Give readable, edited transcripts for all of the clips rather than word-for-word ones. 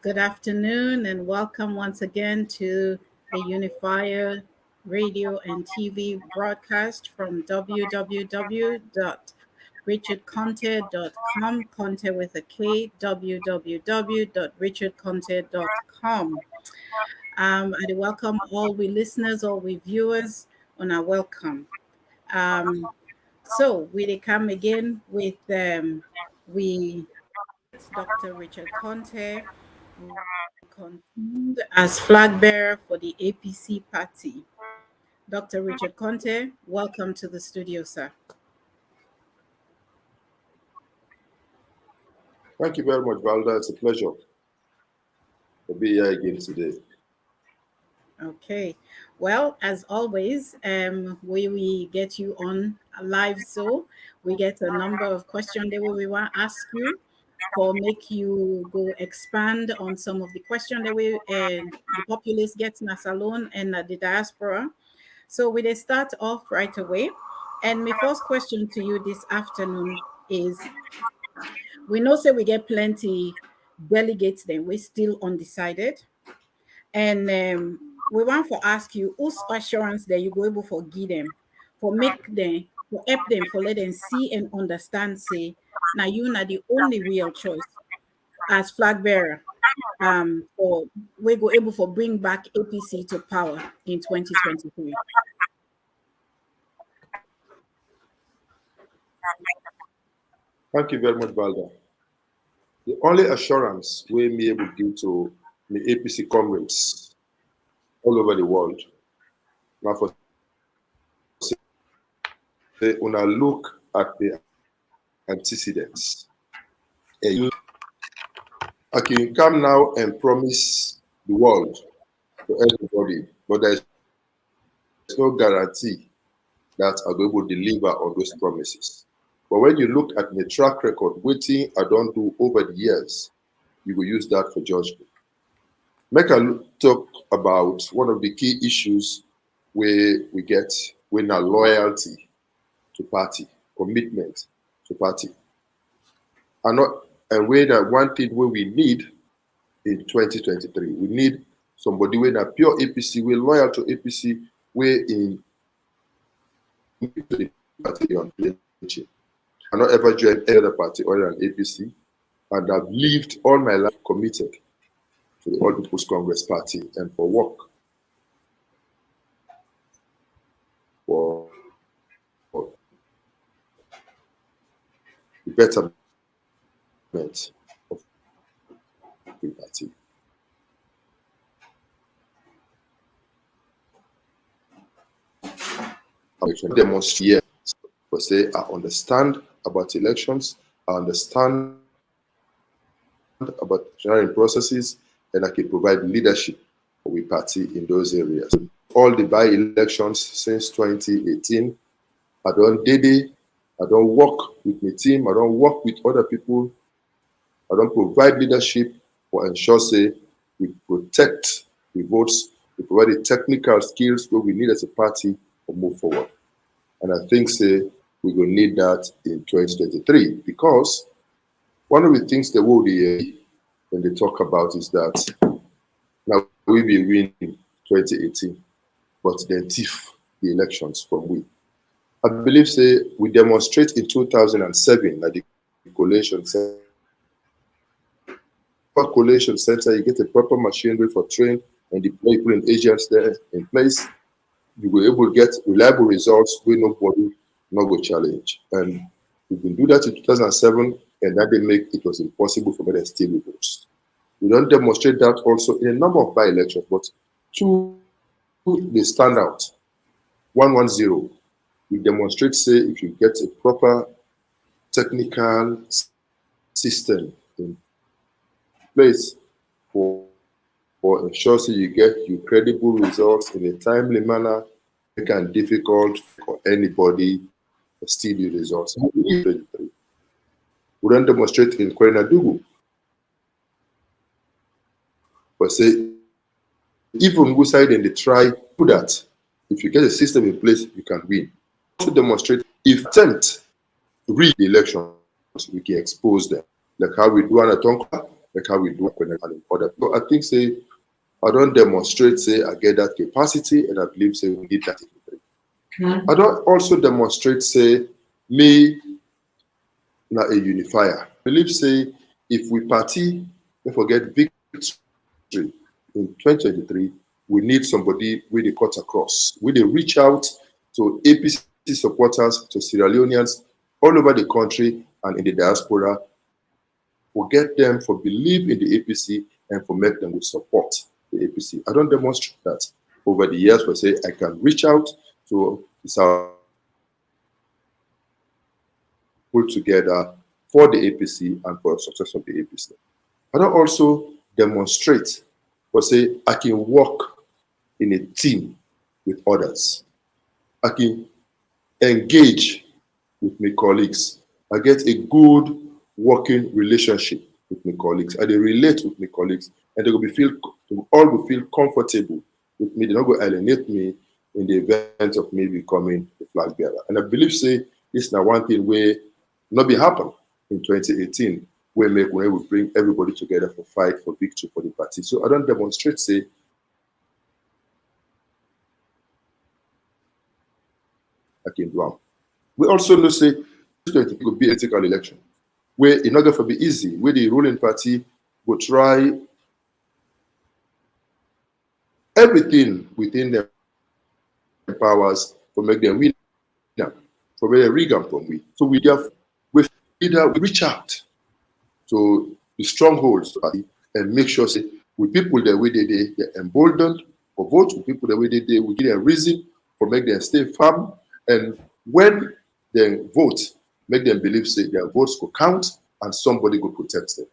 Good afternoon and welcome once again to the Unifier radio and TV broadcast from www.richardkonteh.com, Konteh with a K, www.richardkonteh.com. I welcome all we listeners, all we viewers on our welcome. Um, so we come again with we Dr. Richard Konteh continued as flag bearer for the APC party. Dr. Richard Konteh, welcome to the studio, sir. Thank you very much, Valda. It's a pleasure to be here again today. Okay. Well, as always, we get you on live, so we get a number of questions that we want to ask you for make you go expand on some of the questions that the populace gets in Salon and the diaspora. So we will start off right away. And my first question to you this afternoon is we know say we get plenty delegates then we're still undecided. And we want to ask you whose assurance that you go able for give them, for make them, for help them, for let them see and understand, say, now you not the only real choice as flag bearer. For we go able for bring back APC to power in 2023. Thank you very much, Valda. The only assurance we may able to give to the APC comrades all over the world, now for say, when I look at the antecedents, I can come now and promise the world to everybody, but there's no guarantee that I'll be able to deliver on those promises. But when you look at the track record, waiting I don't do over the years, you will use that for judgment. Make a talk about one of the key issues where we get when our loyalty to party, commitment to party. And not a way that one thing where we need in 2023. We need somebody with a pure APC, we're loyal to APC, we're in the party on pledging. I not ever joined any other party other than APC, and I've lived all my life committed to the All People's Congress Party and for work for the betterment of the party. I can demonstrate, but say I understand about elections, I understand about general processes, and I can provide leadership for the party in those areas. All the by-elections since 2018, I don't daily, I don't work with my team, I don't work with other people, I don't provide leadership for ensure say we protect the votes, we provide the technical skills where we need as a party to move forward. And I think say we will need that in 2023 because one of the things that will be when they talk about is that now we will win 2018, but then thief the elections from we. I believe say we demonstrate in 2007 at the collation center. Collation center, you get a proper machinery for train and deploy people and agents there in place. You will able to get reliable results where nobody no go challenge. And we can do that in 2007, and that didn't make it was impossible for me to steal the votes. We don't demonstrate that also in a number of by-elections, but two they stand out. 110. We demonstrate, say, if you get a proper technical system in place for ensure so you get your credible results in a timely manner, make it difficult for anybody to steal the results. We don't demonstrate in Kwenadugu. But say, even we side and they try do that, if you get a system in place, you can win. To demonstrate, if attempt to read the elections, we can expose them. Like how we do on a Tonka, like how we do connect and other. So I think say I don't demonstrate say I get that capacity and I believe say we need that. I don't also demonstrate say me not a unifier. I believe say if we party, we forget victory in 2023, we need somebody with a cut across. We they reach out to APC supporters, to Sierra Leoneans all over the country and in the diaspora, forget them for believe in the APC and for make them with support the APC. I don't demonstrate that over the years. We say I can reach out to the South African diaspora and pull together for the APC and for the success of the APC. I don't also demonstrate or say I can work in a team with others. I can engage with my colleagues. I get a good working relationship with my colleagues. I they relate with my colleagues, and they all will feel comfortable with me. They not go alienate me in the event of me becoming a flag bearer. And I believe say this now one thing where not be happen in 2018 where we bring everybody together for fight for victory for the party. So I don't demonstrate say I can do am. I can do am. We also know say 2020 could be a political election where it's not going to be easy, where the ruling party will try everything within their powers to make them win, for where they rig am from we. So we therefore with leader we reach out to the strongholds of the party and make sure say with people that way they're emboldened for vote, with people that way we give them reason for make them stay firm. And when they vote, make them believe say their votes could count and somebody could protect them.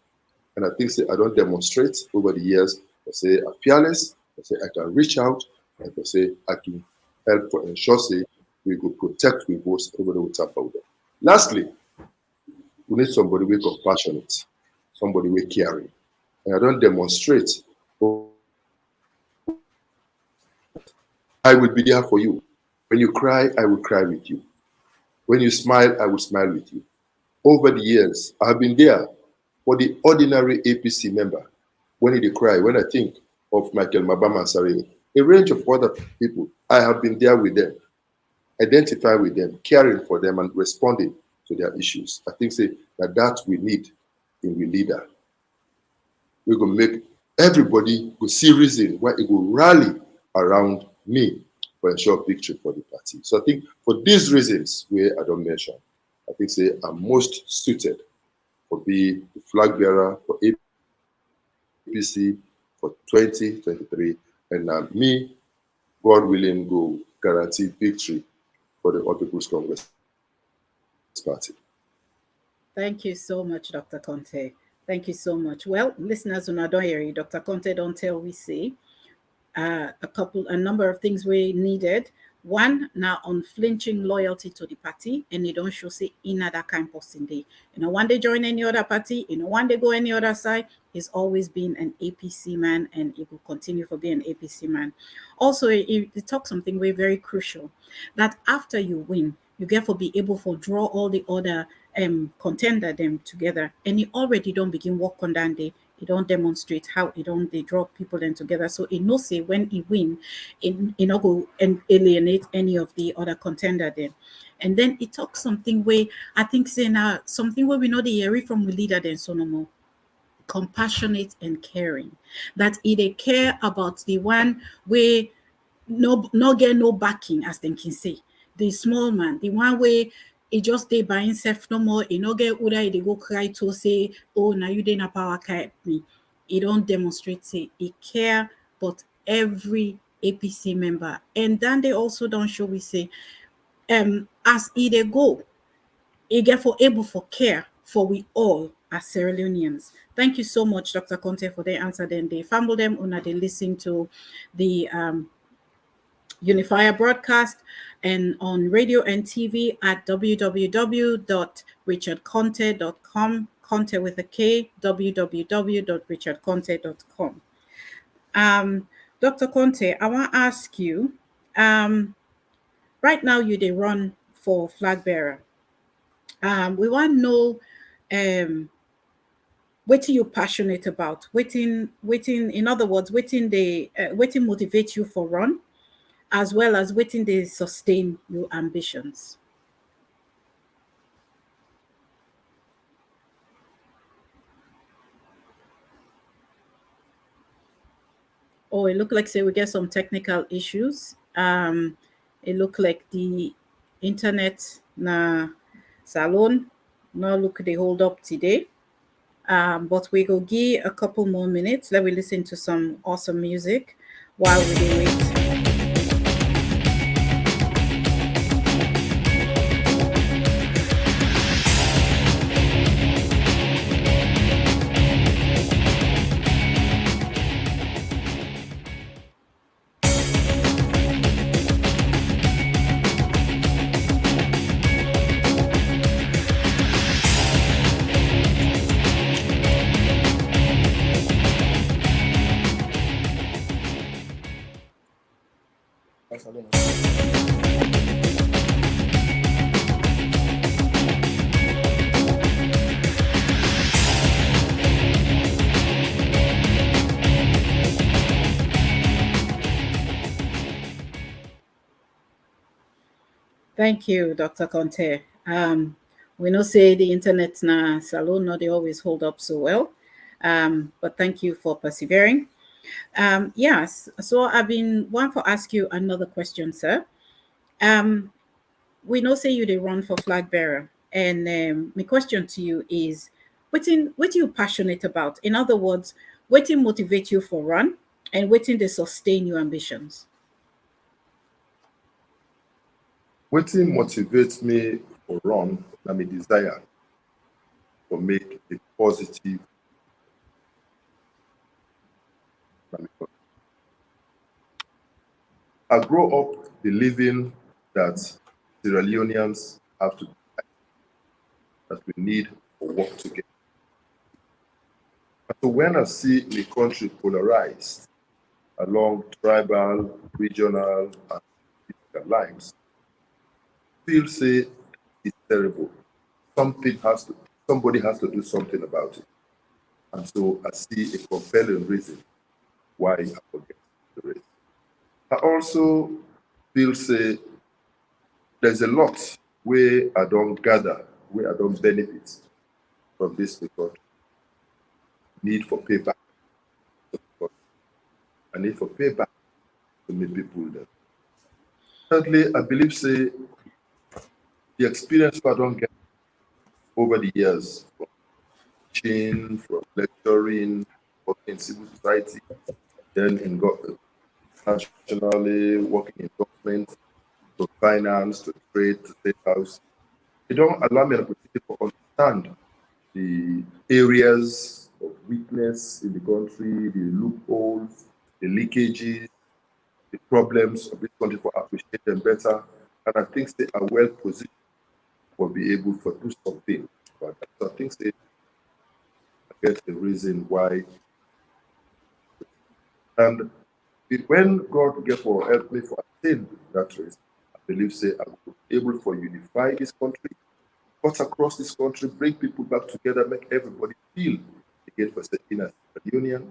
And I think say I don't demonstrate over the years. I say I'm fearless. I say I can reach out. And I say I can help for ensure say we could protect we votes over the tap out there. Lastly, we need somebody we compassionate, somebody we caring. And I don't demonstrate over the years. I say I will be there for you. When you cry, I will cry with you. When you smile, I will smile with you. Over the years, I have been there for the ordinary APC member. When they cry, when I think of Michael Mabama Sarili, a range of other people, I have been there with them, identify with them, caring for them, and responding to their issues. I think say that we need in we leader. We're gonna make everybody go see reason why it will rally around me for ensure victory for the party. So I think for these reasons where I don't mention, I think say I'm most suited for be the flag bearer for APC for 2023. And me, God willing, go guarantee victory for the All People's Congress Party. Thank you so much, Dr. Conte. Thank you so much. Well, listeners, when I don't hear you, Dr. Conte, don't tell we say a number of things we needed. One, now unflinching loyalty to the party, and they don't show say in that kind of person day. One day join any other party, one day go any other side. He's always been an APC man, and he will continue for being an APC man. Also, it talks something very crucial that after you win, you get for be able to draw all the other contender them together, and you already don't begin work on that day. He don't demonstrate how he don't they draw people then together. So he no say when he win, he not go and alienate any of the other contender then. And then it talks something where I think say now something where we know the hear from the leader then so no more. Compassionate and caring. That he they care about the one where no get no backing, as they can say. The small man, the one way he just dey by himself no more. He no get other they go cry to say, oh, now you didn't power help me. He don't demonstrate say he care, but every APC member. And then they also don't show we say, as he they go, he get for able for care for we all as Sierra Leoneans. Thank you so much, Dr. Conte, for the answer. Then they fumble them when they listen to the Unifier broadcast and on radio and TV at www.richardconte.com, Conte with a K, www.richardconte.com. Dr. Conte, I want to ask you, um, right now you they run for flag bearer. We want to know um, Wetin you passionate about, wetin in other words, wetin motivate you for run, as well as wetin dey sustain your ambitions. Oh, it look like say we get some technical issues. It look like the internet na salon no look they hold up today. But we go give a couple more minutes. Let we listen to some awesome music while we dey wait. Thank you, Dr. Konteh. We know say the internet na salon no they always hold up so well. But thank you for persevering. Yes, so I've been want to ask you another question, sir. Um, we know say you they run for flag bearer, and my question to you is, what you passionate about? In other words, what motivate you for run, and what they sustain your ambitions? Wetin motivates me for run na my desire to make a positive na me con- I grow up believing that Sierra Leoneans have to that we need to work together. And so when I see the country polarized along tribal, regional, and political lines, feel say it's terrible. Something has to somebody has to do something about it. And so I see a compelling reason why I forget the race. I also feel say there's a lot where I don't gather, where I don't benefit from this because need for payback. I need for payback to make people them. Thirdly, I believe say the experience I don't get over the years from teaching, from lecturing, working in civil society, then in nationally, working in government, to finance, to trade, to state house. It don't allow me an opportunity to understand the areas of weakness in the country, the loopholes, the leakages, the problems of this country for appreciate them better. And I think they are well positioned for be able to do something about that. So I think they get the reason why. And when God get for help me for attain that race, I believe say I will be able for unify this country, cut across this country, bring people back together, make everybody feel again for in a union.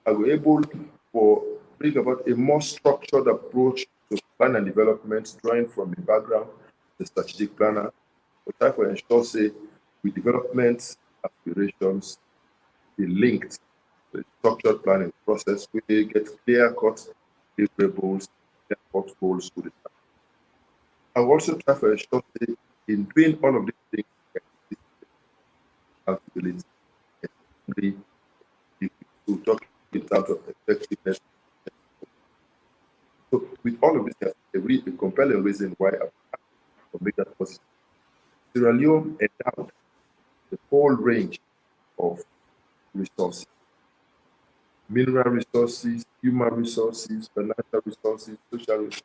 I will able for bring about a more structured approach to plan and development, drawing from the background, the strategic planner, we try to ensure say with development aspirations be linked to the structured planning process where they get clear cut deliverables, clear cut goals to the time. I will also try to ensure say in doing all of these things, accountability, especially if we talk in terms of effectiveness. So with all of this, there's a compelling reason why I will make that possible. Sierra Leone endowed the whole range of resources, mineral resources, human resources, financial resources, social resources.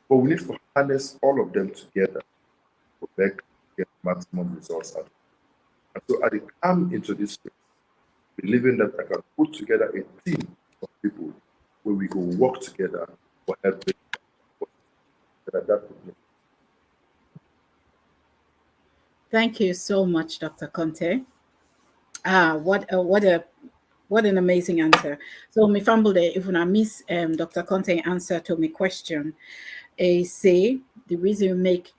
But we need to harness all of them together to get maximum results out. And so I come into this space believing that I can put together a team of people where we go work together for helping that would make. Thank you so much, Dr. Conte. What an amazing answer. So me famble there, if I miss Dr. Conte answer to my question, say the reason you make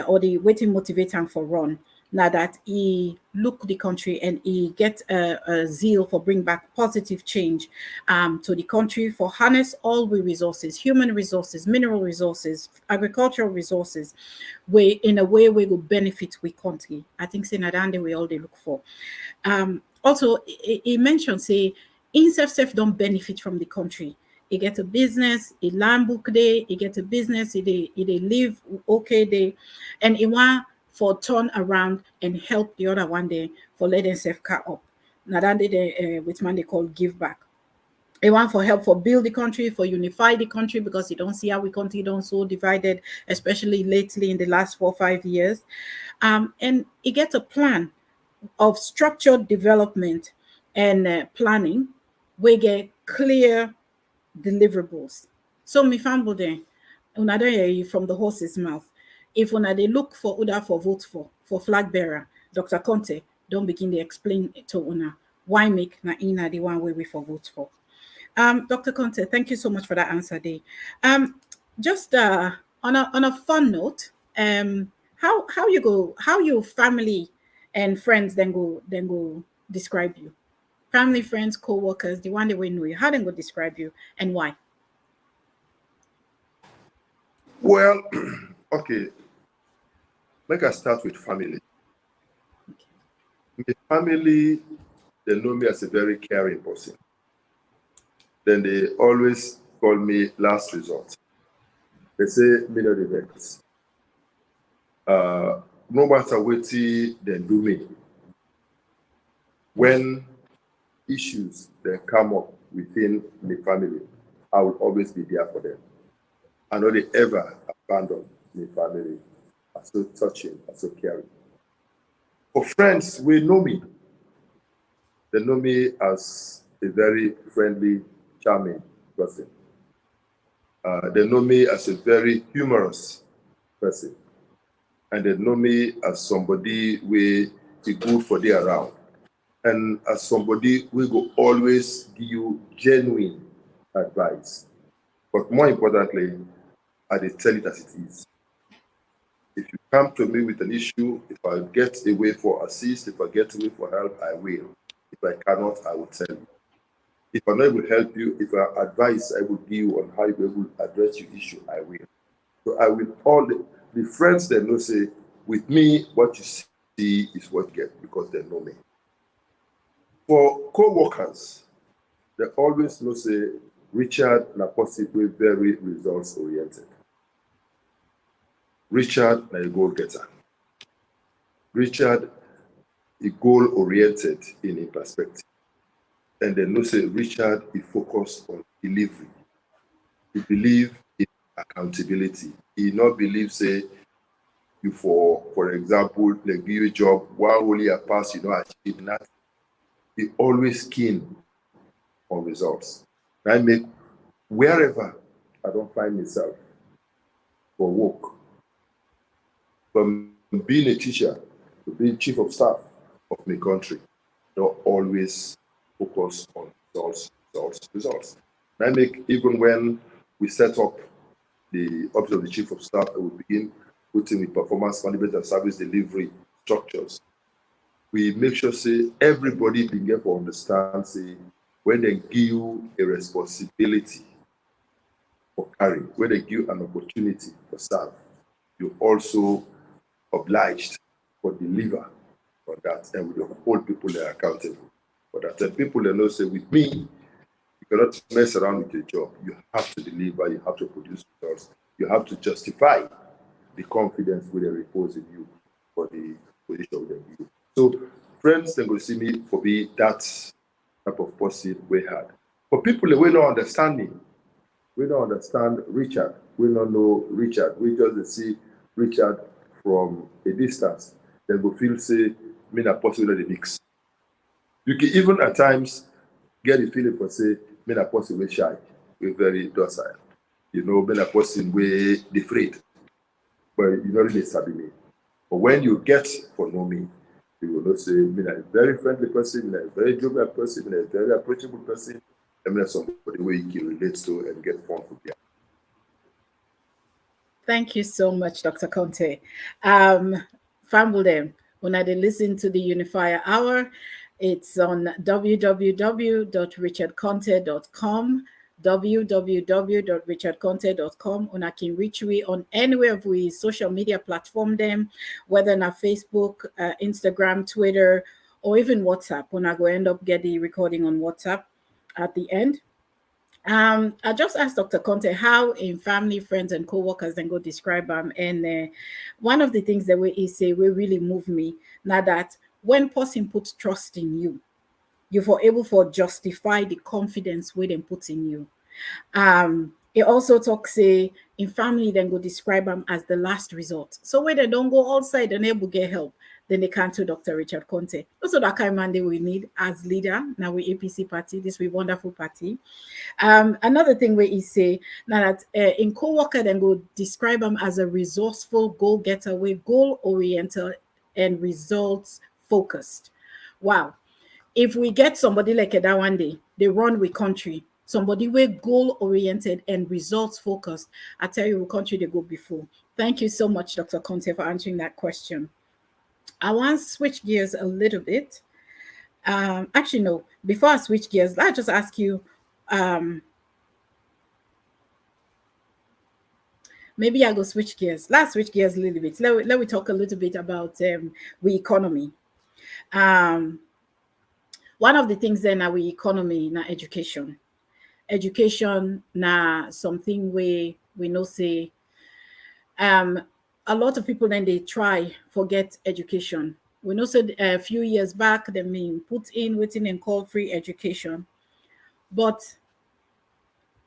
or the waiting motivate him for run. Now that he look the country and he get a zeal for bring back positive change to the country for harness all we resources, human resources, mineral resources, agricultural resources, way in a way we will benefit we country. I think say that we all they look for. Also, he mentioned say himself self don't benefit from the country. He get a business, he land book day, he get a business, he live okay day, and he want for turn around and help the other one day for let themselves cut up. Now that they which man they call give back. He want for help for build the country, for unify the country because you don't see how we country don't so divided, especially lately in the last 4 or 5 years. And he get a plan of structured development and planning, we get clear deliverables. So me famble there, una don hear you from the horse's mouth. If una dey look for Uda for vote for flag bearer, Dr. Conte don't begin to explain to una why make na ina the one way we for vote for. Dr. Conte, thank you so much for that answer, Day. Um, just on a fun note, how you go, how your family and friends then go describe you? Family, friends, co-workers, the one they will know you. How they go describe you and why? Well, okay, make I start with family. My family, they know me as a very caring person. Then they always call me last resort. They say me no the vex. No matter what they do me, when issues that come up within the family, I will always be there for them. I know they ever abandon my family. Are so touching, are so caring. For friends, we know me. They know me as a very friendly, charming person. They know me as a very humorous person. And they know me as somebody we be good for they around. And as somebody we go always give you genuine advice. But more importantly, I dey tell it as it is. If you come to me with an issue, if I get away for assist, if I get away for help, I will. If I cannot, I will tell you. If I'm not able to help you, if I advice I will give you on how you will address your issue, I will. So I will all the friends that know say, with me, what you see is what you get because they know me. For co-workers, they always know say Richard na possibly very results oriented. Richard na a goal getter. Richard is goal oriented in a perspective. And they know say Richard is focused on delivery. He believe in accountability. He not believe say you for example, they give you a job, while only a pass, you don't achieve nothing. He always keen on results. I make wherever I don't find myself for work, from being a teacher to being chief of staff of my country, don't always focus on results. And I make even when we set up the office of the chief of staff, we begin putting with performance management and service delivery structures. We make sure say everybody begin to understand say when they give you a responsibility for carrying, when they give you an opportunity for serve, you also obliged for deliver on that, and we will hold people that are accountable for that. And people that know say with me, you cannot mess around with your job. You have to deliver, you have to produce results, you have to justify the confidence with they repose in you for the position they give you. So friends they go see me for be that type of person we had. For people that we don't understand me, we don't understand Richard, we don't know Richard, we just see Richard from a distance, they go feel say me na person wey dey mix. You can even at times get the feeling for say me na person wey shy, we very docile. You know, me na person wey afraid, but you don't really sabi me. But when you get for know me, You will not say, me a very friendly person, me a very jovial person, me a very approachable person. I mean, somebody where you can relate to and get fun from there. Thank you so much, Dr. Conte. Um, Famble them. When I listen to the Unifier Hour, it's on www.richardconte.com, www.richardconte.com. And I can reach me on anywhere of we social media platform them, whether on Facebook, Instagram, Twitter, or even WhatsApp. When I go end up get the recording on WhatsApp at the end. I just asked Dr. Conte how in family, friends, and co-workers then go describe them. And one of the things that we say will really move me now that when person puts trust in you, you for able for justify the confidence we then put in you. It also talks say in family then go describe them as the last resort. So when they don't go outside and able get help, then they can to Dr. Richard Conte. Also that kind of man they we need as leader. Now we APC party, this we wonderful party. Another thing where he say now that in co-worker then go describe them as a resourceful goal-getter, way goal-oriented and results focused. Wow. If we get somebody like that one day, they run with country, somebody with goal-oriented and results focused, I tell you, what country they go before. Thank you so much, Dr. Conte, for answering that question. I want to switch gears a little bit. Actually, no. Before I switch gears, I'll just ask you, um, maybe I go switch gears. Let's switch gears a little bit. Let me talk a little bit about the economy. Um, One of the things then our economy, na education. Education na something we know say um a lot of people then they try forget education. We know said a few years back they mean put in waiting and call free education, but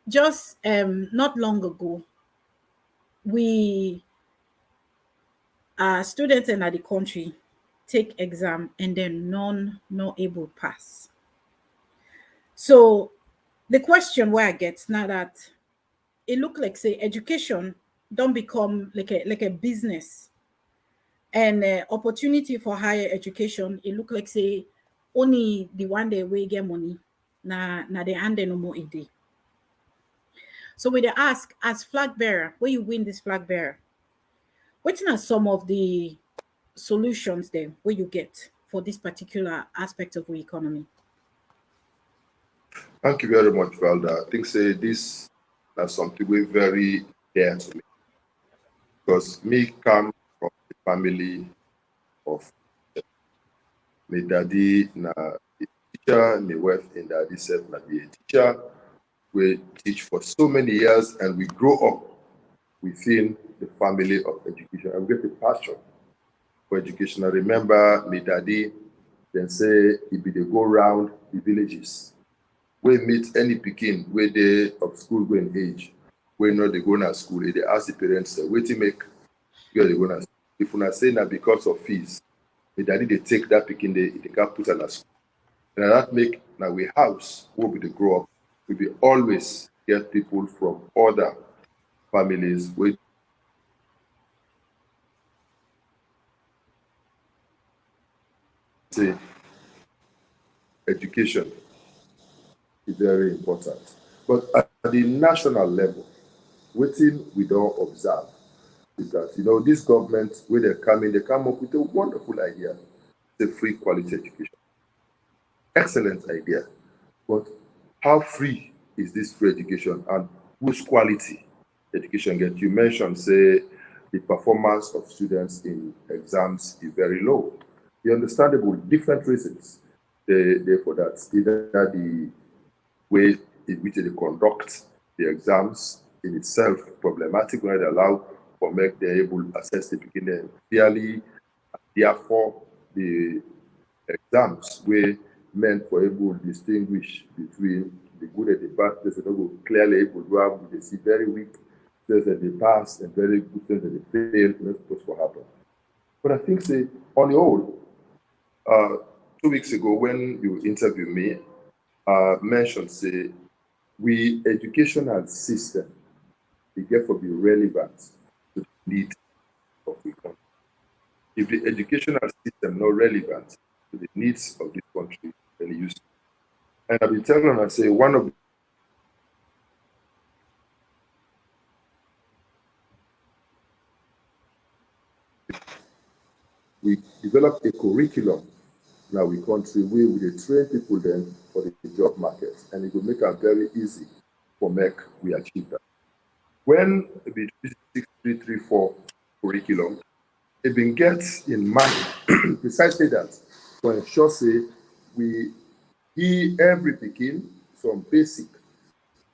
just not long ago we students in the country take exam and then none not able pass. So the question where I get now that it look like say education don't become like a business and opportunity for higher education. It look like say only the one day we get money na the hand no more a day. So we dey ask as flag bearer, where you win this flag bearer, what are some of the solutions there where you get for this particular aspect of the economy? Thank you very much, Valda. I think say this is something we very dear to me because me come from a family of my daddy na a teacher, my wife and daddy said na be a teacher. We teach for so many years and we grow up within the family of education. And we get a passion for education. I remember my daddy then say he be they go around the villages. We meet any pikin where they of school going age, we know they go to school, they ask the parents, wait to make where they go to school. If una say that because of fees, my daddy they take that pikin, they can't put on a school. And that make now we house will be the grow up. We be always get people from other families with say education is very important. But at the national level, waiting we don't observe is that this government when they come in, they come up with a wonderful idea. It's a free quality education. Excellent idea. But how free is this free education and whose quality education get? You mentioned, say, the performance of students in exams is very low. The understandable, different reasons they for that. Either the way in which they conduct the exams in itself problematic, when they allow for make they able to assess the beginning fairly, therefore the exams were meant for able to distinguish between the good and the bad players that go clearly able to have they see very weak players that they pass and very good players that they fail, not supposed to happen. But I think say on the whole, 2 weeks ago when you interviewed me, mentioned say we educational system they get to be relevant to the needs of the country. If the educational system not relevant to the needs of this country, then it used. And I've been telling them, I say one of we develop a curriculum now we country where we dey train people then for the job market, and it will make it very easy for make we achieve that. When the 6334 curriculum, it been gets in mind precisely that to ensure say we give every pikin some basic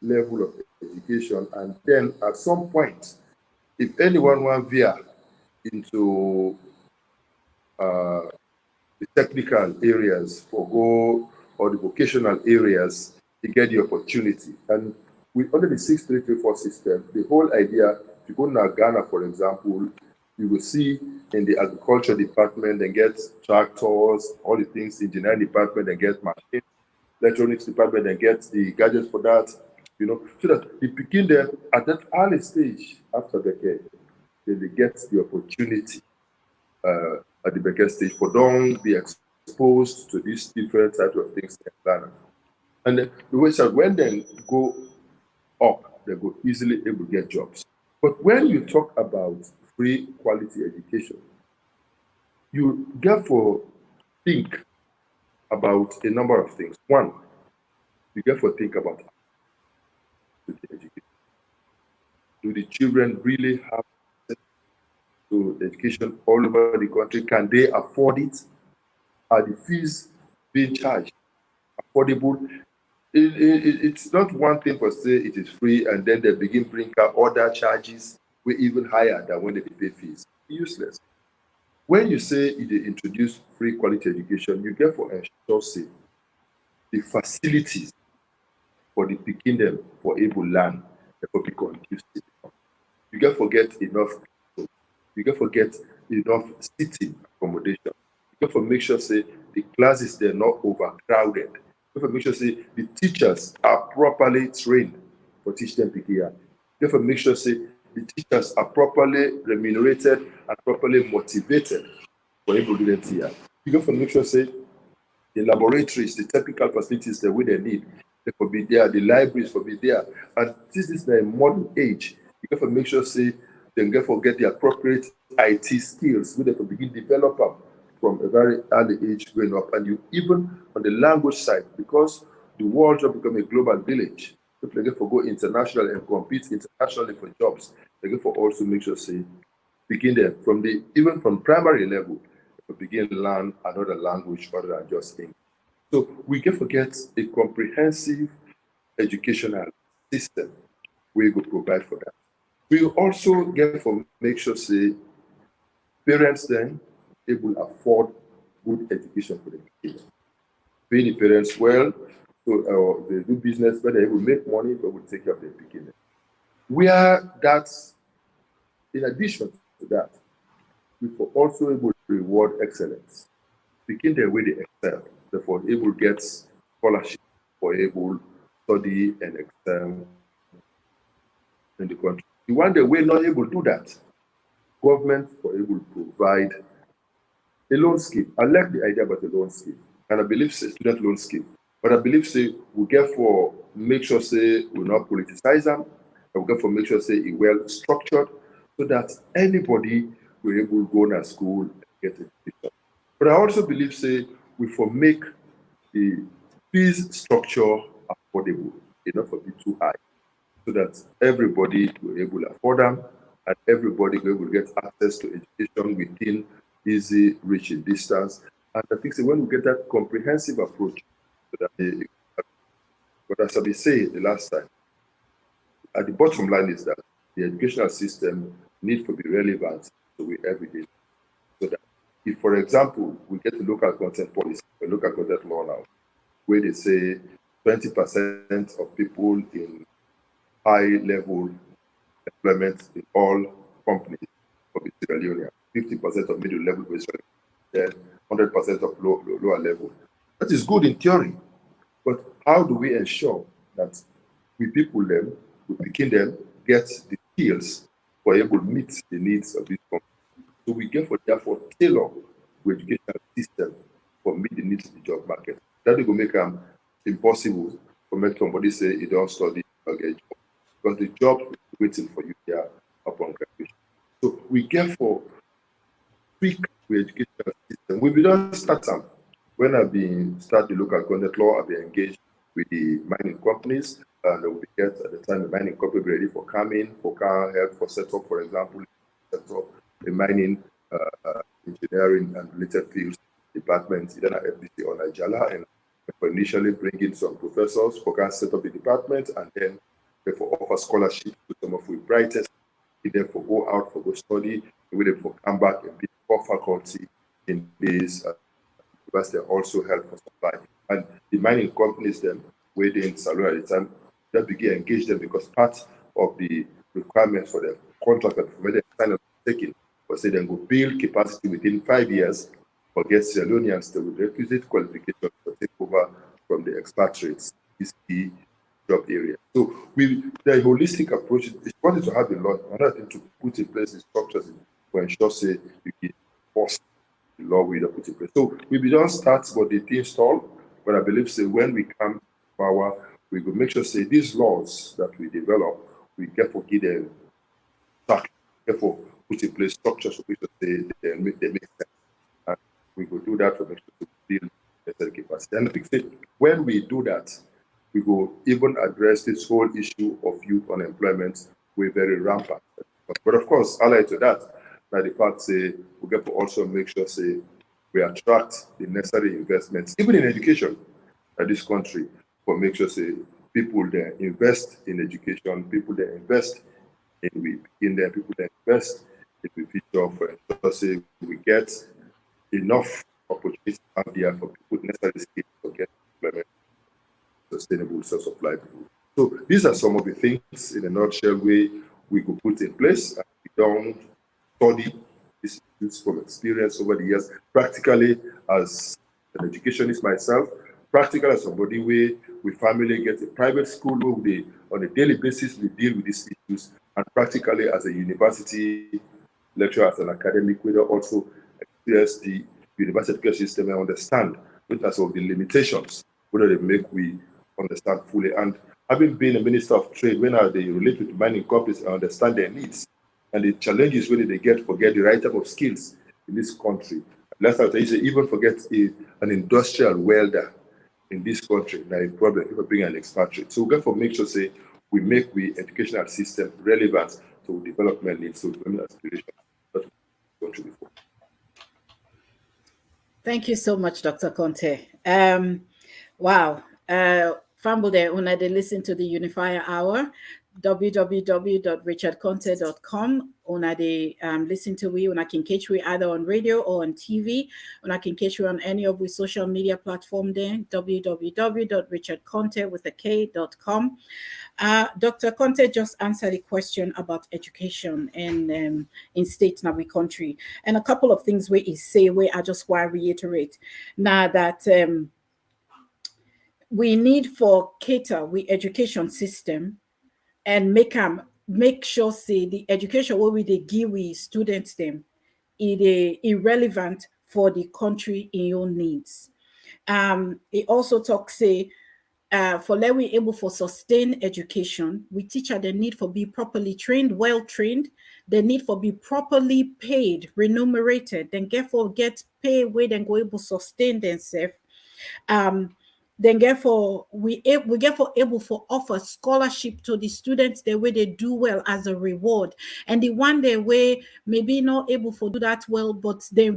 level of education, and then at some point, if anyone want veer into the technical areas for go or the vocational areas, you get the opportunity. And with under the 6334 system, the whole idea, if you go to Ghana, for example, you will see in the agriculture department, they get tractors, all the things, engineering department, they get machines, electronics department, they get the gadgets for that, so that they begin them at that early stage after the care, then they get the opportunity at the back stage for them be exposed to these different types of things in Ghana. And the way that when they go up, they go easily able to get jobs. But when you talk about free quality education, you therefore think about a number of things. One, you therefore think about the education. Do the children really have access to education all over the country? Can they afford it? Are the fees being charged affordable? It's not one thing for say it is free and then they begin bring out other charges way even higher than when they pay fees. Useless. When you say you introduce free quality education, you therefore ensure say the facilities for the picking them for able learn therefore be conducive. You can forget enough. You can forget enough sitting accommodation. You can make sure say the classes they're not overcrowded. You can make sure say the teachers are properly trained for teach them Pikia. You can make sure say the teachers are properly remunerated and properly motivated for able to do them here. You can make sure say the laboratories, the technical facilities that we they need, they could be there, the libraries could be there. And this is the modern age. You got to make sure say they get the appropriate IT skills where they can begin develop them from a very early age growing up. And you even on the language side, because the world has become a global village, people get for go international and compete internationally for jobs. They get for also make sure say begin there from the even from primary level to begin learn another language other than just English. So we can forget a comprehensive educational system we go provide for that. We also get for make sure say parents then able afford good education for the kids. Pay the parents well, so they do business, but they will make money, but will take care of their kids. Where that's in addition to that, we will also able to reward excellence. Begin the way they excel, therefore able get scholarship for able study and excel in the country. The one that we're not able to do that, government for able to provide a loan scheme. I like the idea about a loan scheme, and I believe it's a student loan scheme. But I believe say we get for make sure say we not politicize them, and we get for make sure say it well structured so that anybody will able to go to school and get education. But I also believe say we for make the fees structure affordable, enough for be too high, so that everybody will able to afford them and everybody will able to get access to education within easy reaching distance. And I think so when we get that comprehensive approach, so that but as I be saying the last time, at the bottom line is that the educational system needs to be relevant to we everyday. So that if, for example, we get the local content policy, a local content law now, where they say 20% of people in high level employment in all companies of Sierra Leone, 50% of middle level position, then 100% of lower level. That is good in theory, but how do we ensure that we people them, we begin them, get the skills for able to meet the needs of this company? So we get for therefore tailor our educational system for meet the needs of the job market. That will make them impossible for make somebody say you don't study or get a job. Because the job is waiting for you there upon graduation. So we get for tweak our educational system. We will just start some. When I've been start the local content law, I've been engaged with the mining companies, and we get at the time the mining company be ready for coming, for car help, for setup, for example, set up a mining engineering and related fields department, either at FBC or Nigella, and for initially bring in some professors for can set up the department, and then therefore offer scholarship to some of the brightest, then for go out for go study, and then for come back and be core faculty in this university, also help for supply. And the mining companies then, where they in Salon at the time, just begin engage them because part of the requirements for the contract that for the sign of taking was say then go build capacity within 5 years or get Sierra Leoneans that with requisite qualifications to take over from the expatriates, this key job area. So we the holistic approach is wanted to have a lot, another thing to put in place the structures to ensure say you can force the law we put in place. So we don't start what the thing stall, but I believe say when we come to power, we will make sure say these laws that we develop, we get for give them therefore put in place structures so they make sense. And we will do that to make sure to build necessary capacity. And I think that when we do that, we will even address this whole issue of youth unemployment. We're very rampant. But of course, allied to that, now the fact say we get to also make sure say we attract the necessary investments, even in education in this country, for make sure say people that invest in education, people that invest in there, people that invest in the future for ensure say we get enough opportunities out there for people necessary skills to get employment, sustainable source of livelihood. So these are some of the things in a nutshell we could put in place. And we don't study these issues from experience over the years, practically as an educationist myself, practically as somebody where we family get a private school where we on a daily basis we deal with these issues, and practically as a university lecturer, as an academic, we also experience the university education system and understand what are some of the limitations, whether they make we understand fully. And having been a minister of trade, when they relate with mining companies, I understand their needs and the challenges when they get forget the right type of skills in this country. Last time I say even forget an industrial welder in this country, now a problem if we bring an expatriate. So we got to make sure say we make the educational system relevant to development needs, to development aspirations that we country before. Thank you so much, Dr. Konteh. Wow. Famble there, when they listen to the Unifier Hour, www.richardconte.com. When they listen to we, when I can catch we either on radio or on TV, when I can catch you on any of the social media platform there, www.richardconte with a K.com. Dr. Konteh just answered a question about education in state now we country, and a couple of things where he say where I just want to reiterate now that we need for cater we education system and make sure say the education where we they give we students them it is irrelevant for the country in your needs. It also talks say for let we able for sustain education, we teach the need for be properly trained, well trained, the need for be properly paid, remunerated, then get pay where then go able sustain themselves. Um, then therefore we get for able for offer scholarship to the students the way they do well as a reward, and the one day way maybe not able for do that well but they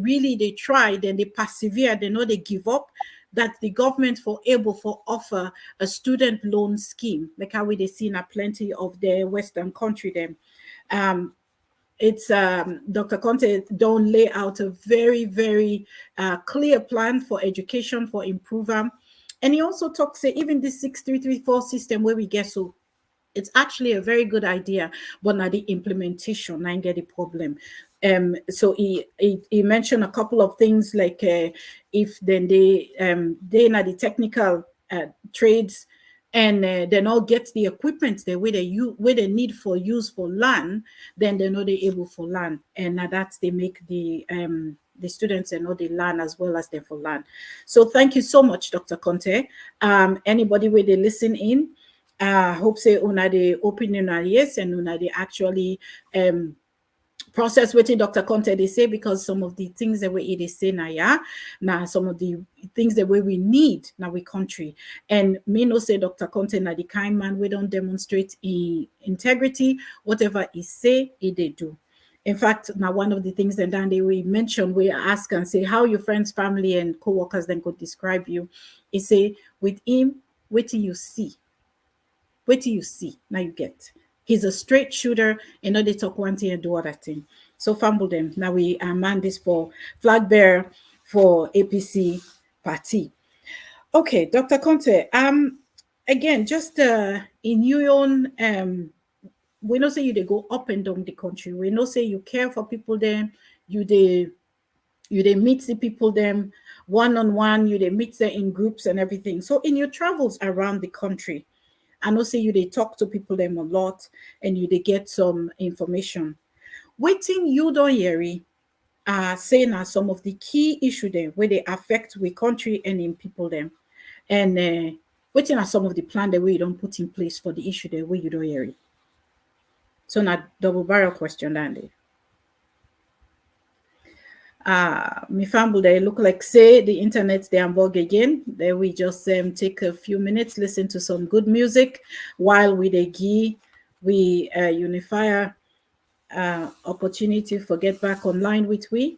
try, then they persevere, they know they give up, that the government for able for offer a student loan scheme like how we they see in a plenty of the western country them. It's Dr. Conte don't lay out a very clear plan for education for improver. And he also talks say even this 6334 system where we get so it's actually a very good idea, but now the implementation, I get the problem. So he mentioned a couple of things like if then they now the technical trades and they not get the equipment the way where they need for use for land, then they're not able for land, and that's they make the students and not the land as well as they for land. So thank you so much, Dr. Conte. Anybody where they listen in, hope say una the open una ears and una they actually process wetin Dr. Conte they say, because some of the things that we they say now, yeah, now some of the things that we need now we country. And me no say Dr. Conte na the kind man we don't demonstrate integrity, whatever he say, he they do. In fact, now one of the things that then they we mention, we ask and say how your friends, family, and co-workers then could describe you. He say with him, wait till you see. Wait till you see. Now you get. He's a straight shooter, and not they talk one thing and do other thing. So fumble them. Now we man this for flag bearer for APC party. Okay, Dr. Conte. Again, just in your own we know say you they go up and down the country. We know say you care for people there. You they meet the people them one on one. You they meet them in groups and everything. So in your travels around the country, I know say you they talk to people them a lot and you they get some information. Waiting you don't hear saying are some of the key issue there where they affect we country and in people them. And waiting are some of the plan that we don't put in place for the issue there where you don't hear it. So now double barrel question, Andy. Me family they look like say the internet they unbug again. Then we just take a few minutes, listen to some good music while we they give we unifier opportunity for get back online with we.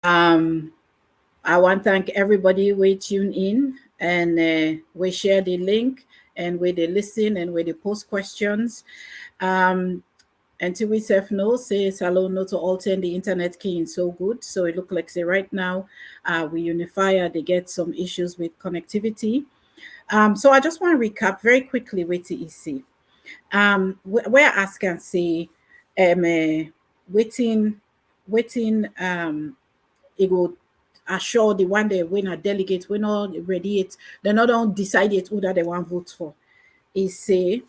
Um, I want to thank everybody we tune in and we share the link and where they listen and where they post questions. Um, until we self know, say hello, no to all 10, the internet key is so good. So it look like say right now we unify, they get some issues with connectivity. So I just want to recap very quickly with the EC. Where I ask and say, waiting, it will assure the one they win a delegate, we not ready it, they not don't decide yet who that they want vote for. Is say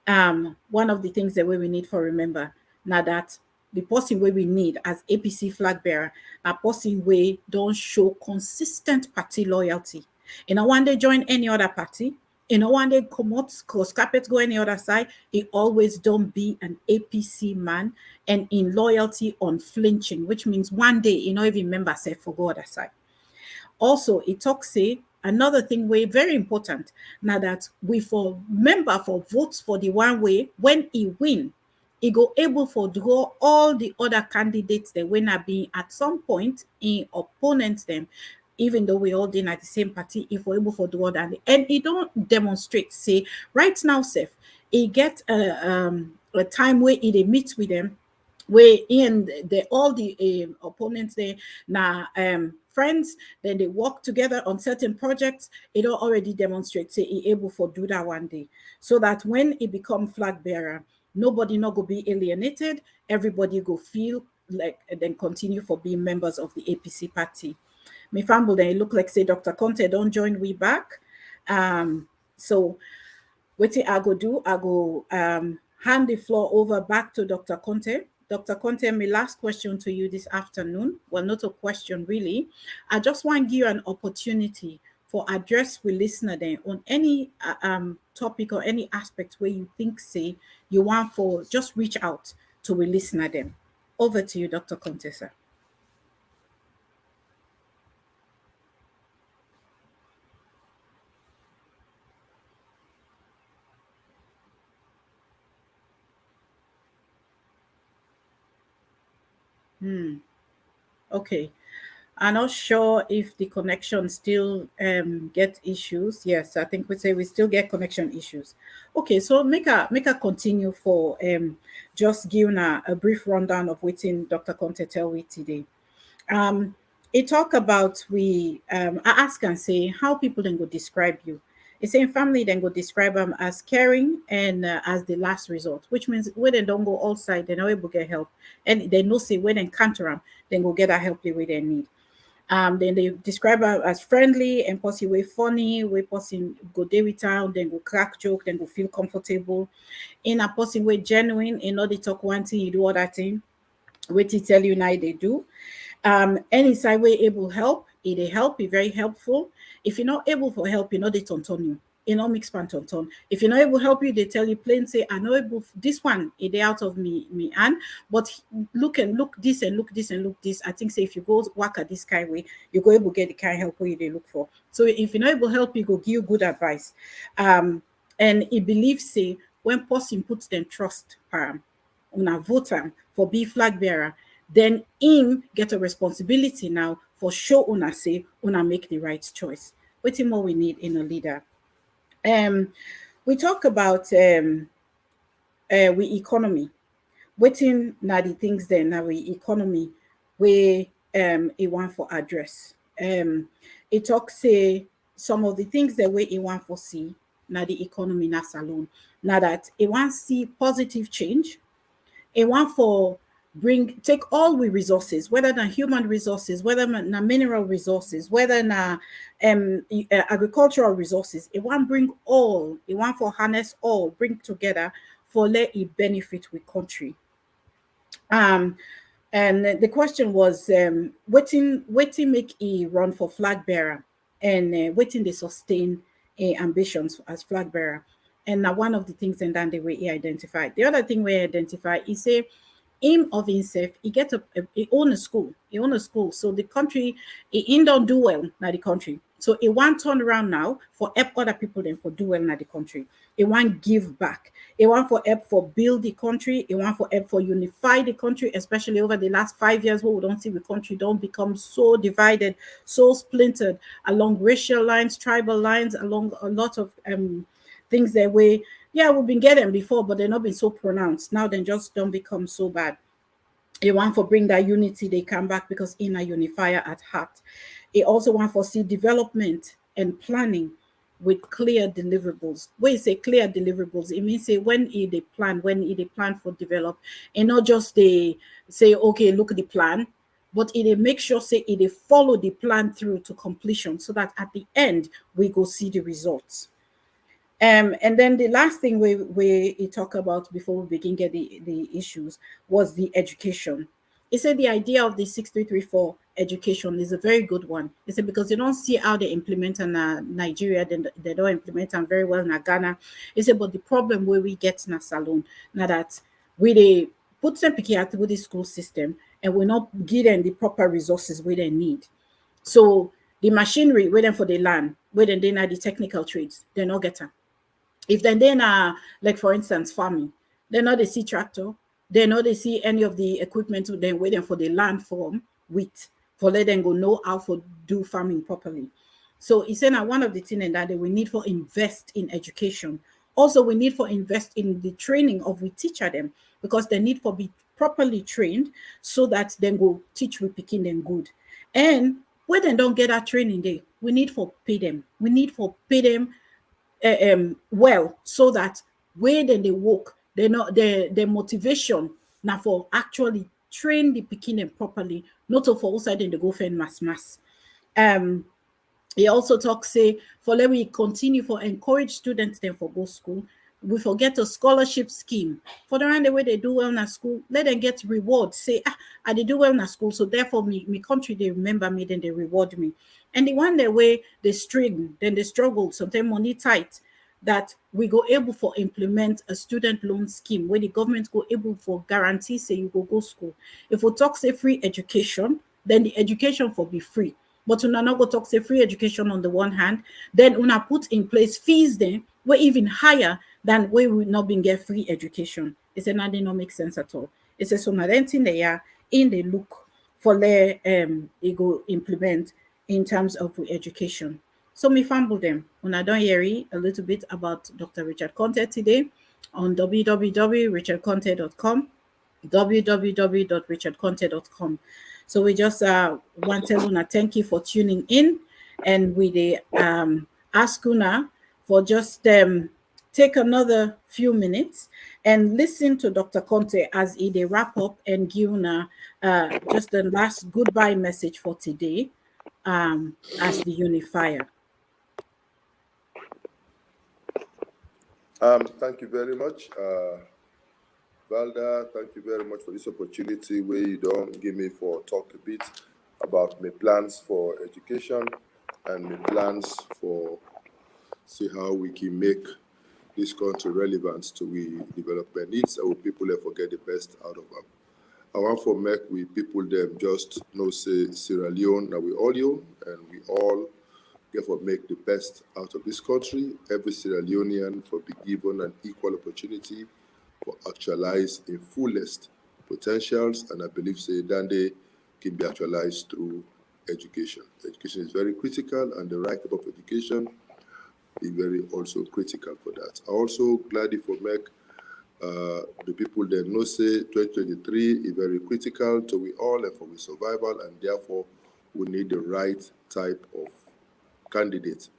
one of the things that we need for remember now that the person where we need as APC flag bearer, a person where don't show consistent party loyalty. You know, one day join any other party, you know, one day come out, close carpet, go any other side. He always don't be an APC man and in loyalty unflinching, which means one day, you know, if you remember, say for go other side. Also, it talks say another thing way very important. Now that we for member for votes for the one way when he win, he go able for draw all the other candidates the winner being at some point in opponents them. Even though we all did at the same party, if we're able for draw that, and he don't demonstrate. Say right now, Seth, he get a time where he dey meet with them where in the all the opponents there now friends, then they work together on certain projects. It already demonstrates say he able for do that one day, so that when he become flag bearer, nobody not go be alienated, everybody go feel like and then continue for being members of the APC party. Me famble then it look like say Dr. Konteh don't join we back. So wetin I go do, I go hand the floor over back to Dr. Konteh. Dr. Konteh, my last question to you this afternoon. Well, not a question really. I just want to give you an opportunity for address with listener then on any topic or any aspect where you think say you want for just reach out to a listener then. Over to you, Dr. Konteh, sir. Okay. I'm not sure if the connection still get issues. Yes, I think we say we still get connection issues. Okay, so make a continue for just giving a brief rundown of what in Dr. Conte tell we today. Um, it talk about we I ask and say how people then go describe you. It's saying family then go describe them as caring and as the last resort, which means when they don't go outside, they're not able to get help, and they know say when they encounter them, then go get that help the way they need. Then they describe her as friendly and possibly funny, we person go day with town, then go crack joke, then go feel comfortable. In a person way genuine, in order to talk one thing, you do other thing. What he tell you now they do. Any side way able help, it they help, be very helpful. If you're not able for help, you know they tonton you. You know mix pan tonton. If you're not able to help you, they tell you plain say, I know able this one, it they out of me and but look and look this and look this and look this. I think say if you go work at this kind of way, you go able to get the kind of help where they look for. So if you're not able to help, you go give you good advice. And he believes say when person puts them trust una vote am for be flag bearer, then him get a responsibility now for show una say una make the right choice. Wetin more we need in a leader. Um, we talk about we economy. Wetin na the things then na we economy we e want for address. It talk say some of the things that we e want for see na the economy na alone. Now that it want see positive change, a one for bring take all we resources, whether na human resources, whether na mineral resources, whether na agricultural resources. It want bring all, it want for harness all, bring together for let it benefit with country. Um, and the question was, waiting make a run for flag bearer and waiting they sustain ambitions as flag bearer. And now one of the things and then the way he identified. The other thing we identify is say him of himself, he get he own a school. He own a school. So the country, he don't do well now the country. So he want turn around now for help other people then for do well now the country. He want give back. He want for help for build the country. He want for help for unify the country, especially over the last 5 years where we don't see the country don't become so divided, so splintered along racial lines, tribal lines, along a lot of things that way. Yeah, we've been getting before, but they're not been so pronounced. Now they just don't become so bad. He want for bring that unity, they come back because in a unifier at heart. He also want for see development and planning with clear deliverables. When you say clear deliverables, it means say when they plan for develop, and not just they say, okay, look at the plan, but it make sure say it follow the plan through to completion so that at the end we go see the results. And then the last thing we talk about before we begin get the issues was the education. He said the idea of the 6334 education is a very good one. He said because they don't see how they implement in Nigeria, then they don't implement them very well in Ghana. He said, but the problem where we get in a salon now that we they put them picky with the school system and we not give them the proper resources where they need. So the machinery waiting for the land, waiting they the technical trades, they not get them. If then like for instance farming, they know they see tractor, they know they see any of the equipment, then waiting for the land form with for let them go know how to do farming properly. So he said now one of the things in that we need for invest in education. Also, we need for invest in the training of we teacher them because they need for be properly trained so that then go teach we picking them good. And when they don't get that training day, we need for pay them. We need for pay them well so that when they work they know their motivation now for actually train the pikin properly, not to for outside then they go find mass. um he also talks say for let we continue for encourage students then for go school. We forget a scholarship scheme for the round the way they do well in school. Let them get reward. Say, I did do well in school, so therefore me country they remember me, then they reward me. And the one the way they string, then they struggle, sometimes money tight. That we go able for implement a student loan scheme where the government go able for guarantee say you go school. If we talk say free education, then the education for be free. But una not go talk say free education on the one hand, then una put in place fees then were even higher than we would not been get free education. It's a that did not make sense at all. It's a so na thing they are in the look for their they go implement in terms of education. So me fumble them. When I don't hear a little bit about Dr. Richard Konteh today on www.richardkonteh.com, www.richardkonteh.com. So we just want to tell Una thank you for tuning in, and we ask Una for just take another few minutes and listen to Dr. Konteh as he dey wrap up and give Una just the last goodbye message for today as the unifier. Thank you very much. Valda, thank you very much for this opportunity where you don't give me for talk a bit about my plans for education and my plans for see how we can make this country relevant to we development needs and we people there forget the best out of them. I want for make we people them just know say Sierra Leone that we all own and we all get for make the best out of this country. Every Sierra Leonean for be given an equal opportunity for actualize in fullest potentials, and I believe say that they can be actualized through education. Education is very critical, and the right type of education is very also critical for that. I also glad if we make the people that know say 2023 is very critical to we all and for we survival, and therefore we need the right type of candidate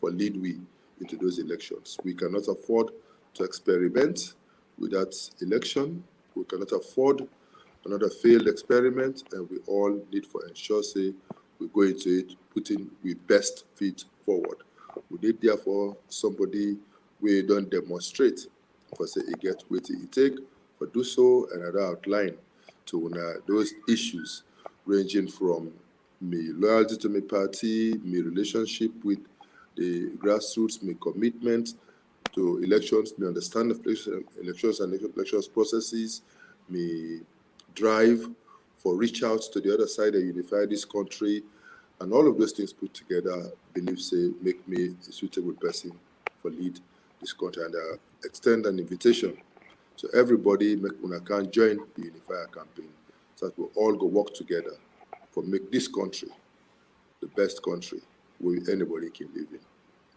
for lead we into those elections. We cannot afford to experiment with that election. We cannot afford another failed experiment, and we all need for ensure say we go into it putting we best feet forward. We need therefore somebody we don't demonstrate for say it get what it take for do so and other outline to those issues ranging from me loyalty to my party, me relationship with the grassroots, my commitment to elections, me understand of elections and elections processes, me drive for reach out to the other side and unify this country, and all of those things put together, believe say make me a suitable person for lead this country, and extend an invitation to everybody make una can join the unifier campaign so that we all go work together for make this country the best country where anybody can live in.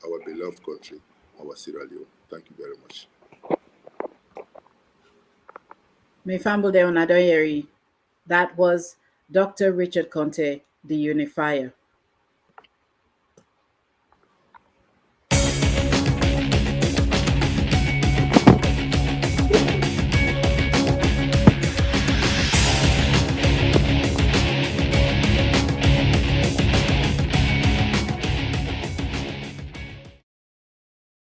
Our beloved country, our Sierra Leone. Thank you very much. Me fumble there on Adoyeri. That was Dr. Richard Konteh, the unifier.